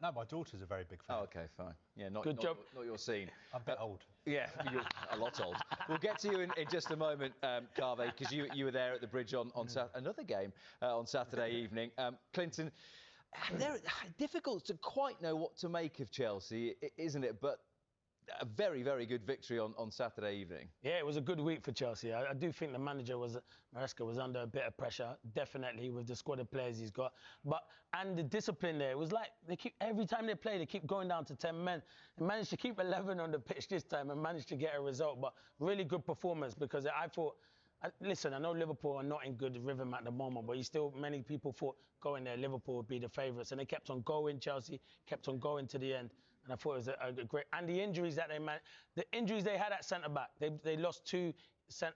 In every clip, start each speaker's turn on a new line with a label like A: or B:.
A: No, my daughter's a very big fan.
B: Oh, OK, fine. Yeah, not your scene.
A: I'm a bit old.
B: Yeah, you're a lot old. We'll get to you in just a moment, Carve, because you were there at the Bridge on another game on Saturday evening. Clinton, they're difficult to quite know what to make of Chelsea, isn't it? But a very, very good victory on Saturday evening.
C: Yeah, it was a good week for Chelsea. I do think the manager, Maresca, was under a bit of pressure, definitely, with the squad of players he's got. And the discipline there, it was like, every time they play, they keep going down to 10 men. They managed to keep 11 on the pitch this time and managed to get a result. But really good performance, because I thought, listen, I know Liverpool are not in good rhythm at the moment, but many people thought going there, Liverpool would be the favourites. And they kept on going, Chelsea kept on going to the end. And I thought it was a great... And the injuries that the injuries they had at centre-back, they lost two...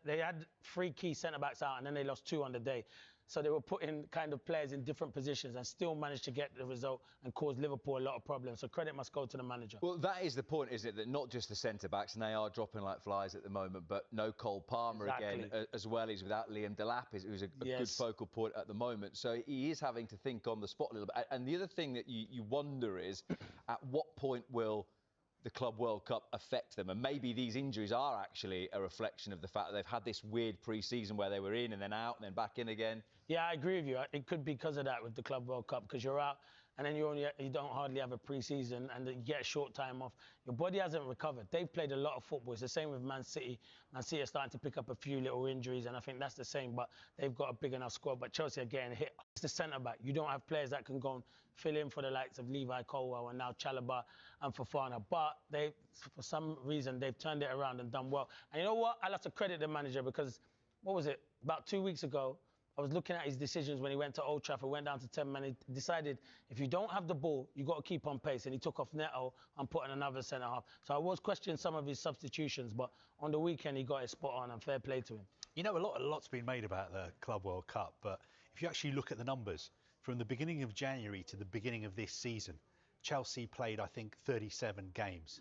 C: They had 3 key centre-backs out, and then they lost 2 on the day. So they were putting kind of players in different positions and still managed to get the result and cause Liverpool a lot of problems. So credit must go to the manager.
B: Well, that is the point, isn't it? That not just the centre-backs, and they are dropping like flies at the moment, but no Cole Palmer again, as well. He's without Liam Delap, who's a good focal point at the moment. So he is having to think on the spot a little bit. And the other thing that you wonder is, at what point will the Club World Cup affect them? And maybe these injuries are actually a reflection of the fact that they've had this weird pre-season where they were in and then out and then back in again.
C: Yeah, I agree with you. It could be because of that with the Club World Cup, because you're out and then you don't hardly have a pre-season and you get a short time off. Your body hasn't recovered. They've played a lot of football. It's the same with Man City. Man City are starting to pick up a few little injuries, and I think that's the same, but they've got a big enough squad. But Chelsea are getting hit. It's the centre-back. You don't have players that can go and fill in for the likes of Levi Colwill and now Chalobah and Fofana. But for some reason, they've turned it around and done well. And you know what? I'll have to credit the manager, because, what was it, about 2 weeks ago, I was looking at his decisions when he went to Old Trafford, went down to 10 men. He decided if you don't have the ball, you've got to keep on pace. And he took off Neto and put in another centre-half. So I was questioning some of his substitutions, but on the weekend, he got it spot on, and fair play to him.
A: You know, a lot's been made about the Club World Cup, but if you actually look at the numbers, from the beginning of January to the beginning of this season, Chelsea played, I think, 37 games.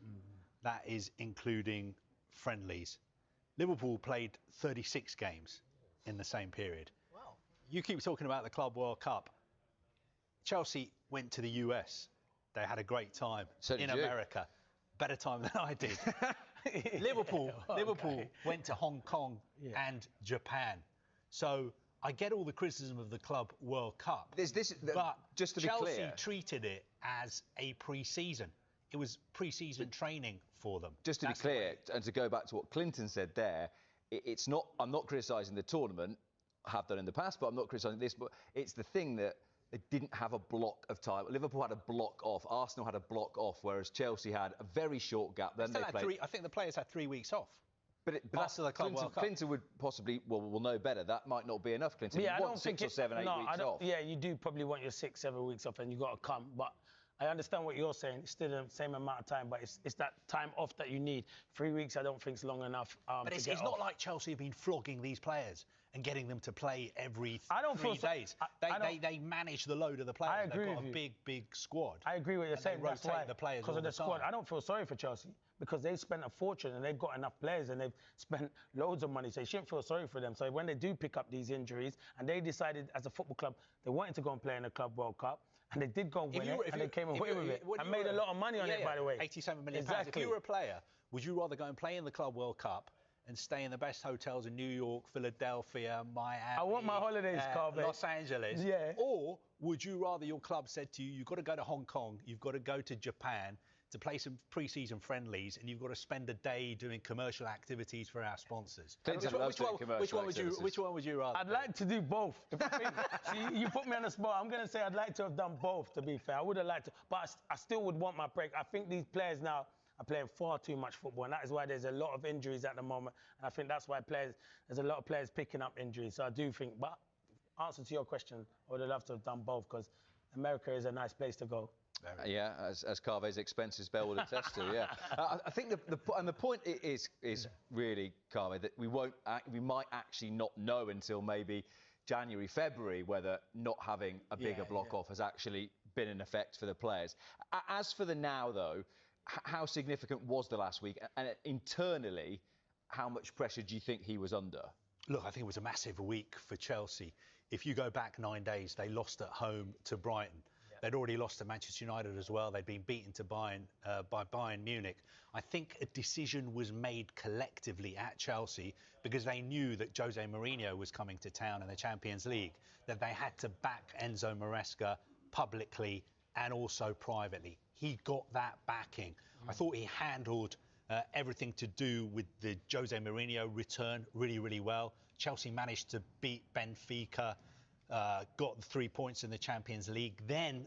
A: That is including friendlies. Liverpool played 36 games in the same period.
C: Wow.
A: You keep talking about the Club World Cup. Chelsea went to the US. They had a great time in America. Better time than I did. Liverpool went to Hong Kong and Japan. So I get all the criticism of the Club World Cup. But
B: just to be clear,
A: Chelsea treated it as a pre-season. It was pre-season training for them.
B: Just to be clear, and to go back to what Clinton said there, it's not. I'm not criticising the tournament. I have done in the past, but I'm not criticising this. But it's the thing that they didn't have a block of time. Liverpool had a block off. Arsenal had a block off, whereas Chelsea had a very short gap. Then they played.
A: I think the players had 3 weeks off.
B: But that's the Club World Cup. Clinton would possibly, will know better. That might not be enough, Clinton.
C: Yeah,
B: you want 6 or 7, 8 weeks off.
C: Yeah, you do probably want your 6, 7 weeks off, and you got to come. But I understand what you're saying. It's still the same amount of time, but it's that time off that you need. 3 weeks, I don't think is long enough.
A: But it's not like Chelsea have been flogging these players and getting them to play every 3 days. They manage the load of the players.
C: I agree
A: They've got a big squad.
C: I agree with what you're saying.
A: They rotate the players
C: because of the squad. I don't feel sorry for Chelsea, because they've spent a fortune and they've got enough players and they've spent loads of money, so you shouldn't feel sorry for them. So when they do pick up these injuries, and they decided as a football club they wanted to go and play in the Club World Cup, and they did go and win it, and they came away with it and made a lot of money on it, by the way.
A: 87 million pounds. If you were a player, would you rather go and play in the Club World Cup and stay in the best hotels in New York, Philadelphia, Miami?
C: I want my holidays, Carl.
A: Los Angeles.
C: Yeah.
A: Or would you rather your club said to you, you've got to go to Hong Kong, you've got to go to Japan to play some pre-season friendlies, and you've got to spend a day doing commercial activities for our sponsors?
B: Which
A: one would you rather?
C: I'd like to do both. See, you put me on the spot. I'm going to say I'd like to have done both, to be fair. I would have liked to, but I still would want my break. I think these players now are playing far too much football, and that is why there's a lot of injuries at the moment. And I think that's why there's a lot of players picking up injuries. So I do think, but answer to your question, I would have loved to have done both, because America is a nice place to go.
B: Yeah, as Carve's expenses Bell would attest to. Yeah, I think the point is really, Carve, that we might actually not know until maybe January, February, whether not having a bigger block off has actually been an effect for the players. As for the now, though, how significant was the last week, and internally, how much pressure do you think he was under?
A: Look, I think it was a massive week for Chelsea. If you go back 9 days, they lost at home to Brighton. They'd already lost to Manchester United as well. They'd been beaten to by Bayern Munich. I think a decision was made collectively at Chelsea because they knew that Jose Mourinho was coming to town in the Champions League, that they had to back Enzo Maresca publicly and also privately. He got that backing. I thought he handled everything to do with the Jose Mourinho return really, really well. Chelsea managed to beat Benfica, got the 3 points in the Champions League. Then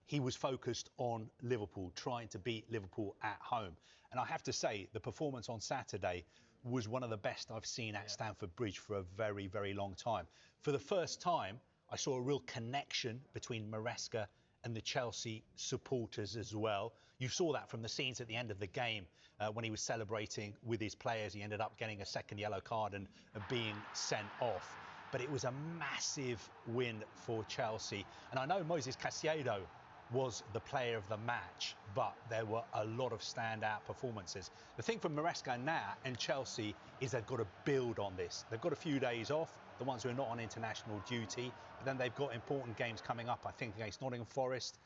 A: he was focused on Liverpool, trying to beat Liverpool at home. And I have to say, the performance on Saturday was one of the best I've seen at Stamford Bridge for a very, very long time. For the first time, I saw a real connection between Maresca and the Chelsea supporters as well. You saw that from the scenes at the end of the game when he was celebrating with his players. He ended up getting a second yellow card and being sent off. But it was a massive win for Chelsea. And I know Moises Caicedo was the player of the match, but there were a lot of standout performances. The thing for Maresca now and Chelsea is they've got to build on this. They've got a few days off, the ones who are not on international duty, but then they've got important games coming up, I think, against Nottingham Forest,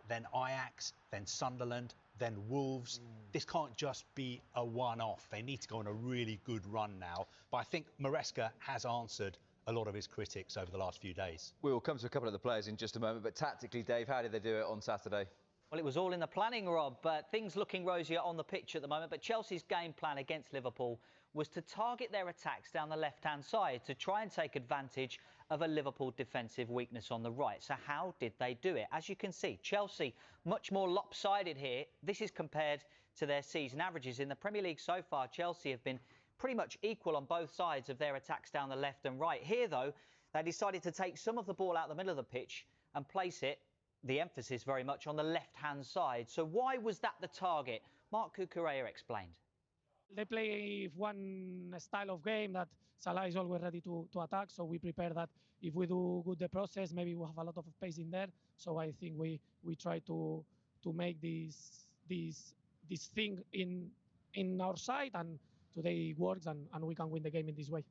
A: then Ajax, then Sunderland, then Wolves. This can't just be a one-off. They need to go on a really good run now. But I think Maresca has answered a lot of his critics over the last few days.
B: We will come to a couple of the players in just a moment, but tactically, Dave, how did they do it on Saturday?
D: Well, it was all in the planning, Rob, but things looking rosier on the pitch at the moment. But Chelsea's game plan against Liverpool was to target their attacks down the left-hand side to try and take advantage of a Liverpool defensive weakness on the right. So how did they do it? As you can see, Chelsea much more lopsided here. This is compared to their season averages. In the Premier League so far, Chelsea have been pretty much equal on both sides of their attacks down the left and right. Here, though, they decided to take some of the ball out the middle of the pitch and place it, the emphasis very much, on the left-hand side. So why was that the target? Marc Cucurella explained.
E: They play one style of game that Salah is always ready to attack, so we prepare that if we do good the process, maybe we'll have a lot of space in there. So I think we try to make this thing in our side, and today it works, and we can win the game in this way.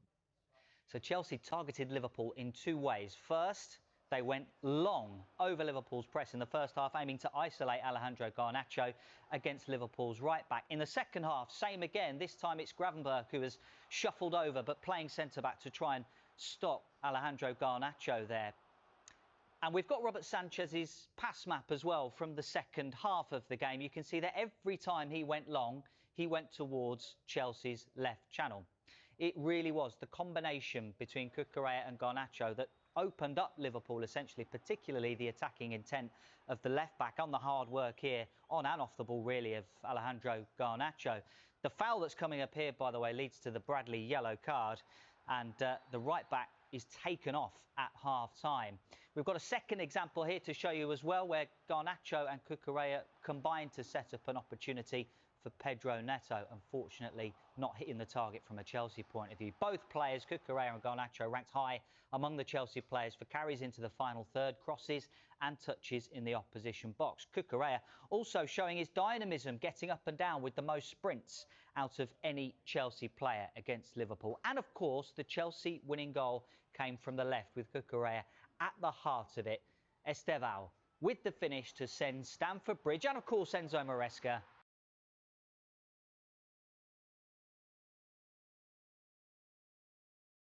D: So Chelsea targeted Liverpool in two ways. First, they went long over Liverpool's press in the first half, aiming to isolate Alejandro Garnacho against Liverpool's right back. In the second half, same again. This time it's Gravenberch who has shuffled over, but playing centre-back to try and stop Alejandro Garnacho there. And we've got Robert Sanchez's pass map as well from the second half of the game. You can see that every time he went long, he went towards Chelsea's left channel. It really was the combination between Cucurella and Garnacho that opened up Liverpool, essentially, particularly the attacking intent of the left-back on the hard work here, on and off the ball, really, of Alejandro Garnacho. The foul that's coming up here, by the way, leads to the Bradley yellow card, and the right-back is taken off at half-time. We've got a second example here to show you as well, where Garnacho and Cucurella combined to set up an opportunity for Pedro Neto, unfortunately not hitting the target from a Chelsea point of view. Both players, Cucurella and Garnacho, ranked high among the Chelsea players for carries into the final third, crosses and touches in the opposition box. Cucurella also showing his dynamism, getting up and down with the most sprints out of any Chelsea player against Liverpool. And of course, the Chelsea winning goal came from the left, with Cucurella at the heart of it. Estevao with the finish to send Stamford Bridge, and of course Enzo Maresca,